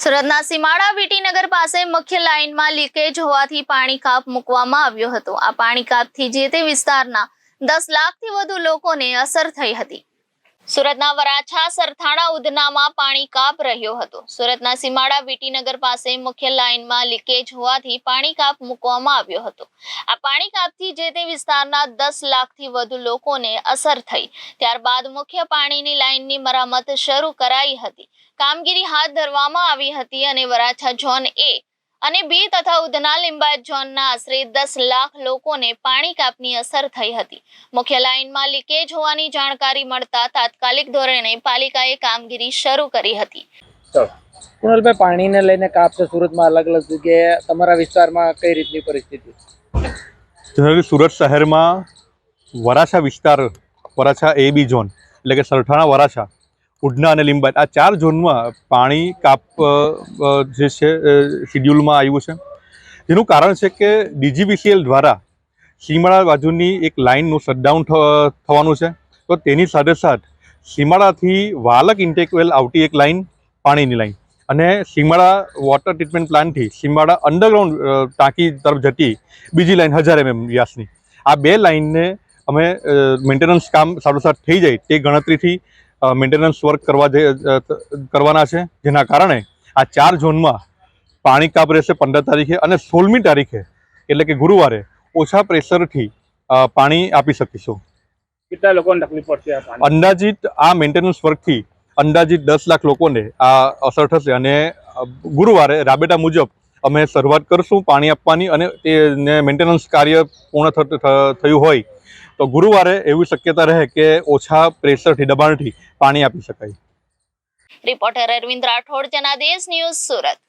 સુરતના સીમાડા વીટીનગર પાસે મુખ્ય લાઇનમાં લીકેજ હોવાથી પાણી કાપ મૂકવામાં આવ્યો હતો। આ પાણી કાપથી જે તે વિસ્તારના 10 લાખથી વધુ લોકોને અસર થઈ હતી। સુરતના વરાછા સરથાણા ઉધનામાં પાણી કાપ રહ્યો હતો। સુરતના સીમાડા વીટીનગર પાસે મુખ્ય લાઇનમાં લીકેજ હોવાથી પાણી કાપ મૂકવામાં આવ્યો હતો। આ પાણી કાપથી જે તે વિસ્તારના 10 લાખથી વધુ લોકોને અસર થઈ। ત્યારબાદ મુખ્ય પાણીની લાઇનની મરામત શરૂ કરાઈ હતી। કામગીરી હાથ ધરવામાં આવી હતી અને વરાછા ઝોન A અને B તથા ઉધના લિંબાયત ઝોનના આશરે 10 લાખ લોકોને પાણી કાપની અસર થઈ હતી। મુખ્ય લાઇનમાં લીકેજ હોવાની જાણકારી મળતા તાત્કાલિક ધોરણે પાલિકાએ કામગીરી શરૂ કરી હતી। કુણાલભાઈ, પાણીને લઈને કાપ છે સુરતમાં અલગ અલગ જગ્યાએ, તમારા વિસ્તારમાં કઈ રીતની પરિસ્થિતિ? સુરત શહેરમાં વરાછા વિસ્તાર, વરાછા AB ઝોન એટલે કે સરથાણા, વરાછા, ઉધના અને લિંબાયત, આ 4 ઝોનમાં પાણી કાપ જે છે શિડ્યુલમાં આવ્યું છે। જેનું કારણ છે કે DGVCL દ્વારા સીમાડા બાજુની એક લાઇનનું શટડાઉન થવાનું છે। તો તેની સાથે સાથ સીમાડાથી વાલક ઇન્ટેકવેલ આવતી એક લાઇન, પાણીની લાઇન, અને સીમાડા વોટર ટ્રીટમેન્ટ પ્લાન્ટથી સીમાડા અંડરગ્રાઉન્ડ ટાંકી તરફ જતી બીજી લાઇન 1000 mm વ્યાસની, આ 2 લાઇનને અમે મેન્ટેનન્સ કામ સાથોસાથ થઈ જાય તે ગણતરીથી મેન્ટેનન્સ વર્ક કરવાના છે। જેના કારણે આ 4 ઝોનમાં પાણી કાપ રહેશે 15 તારીખે અને 16મી તારીખે એટલે કે ગુરુવારે ઓછા પ્રેશરથી પાણી આપી શકીશું। કેટલા લોકોને તકલીફ પડશે આ પાણી? અંદાજિત આ મેન્ટેનન્સ વર્કથી અંદાજિત 10 લાખ લોકોને આ અસર થશે અને ગુરુવારે રાબેતા મુજબ અમે શરૂઆત કરશું પાણી આપવાની, અને તેને મેન્ટેનન્સ કાર્ય પૂર્ણ થયું હોય તો ગુરુવારે એવી શક્યતા રહે કે ઓછા પ્રેશરથી, દબાણથી પાણી આપી શકાય। Reporter Arvind Rathod, Janadesh news, Surat.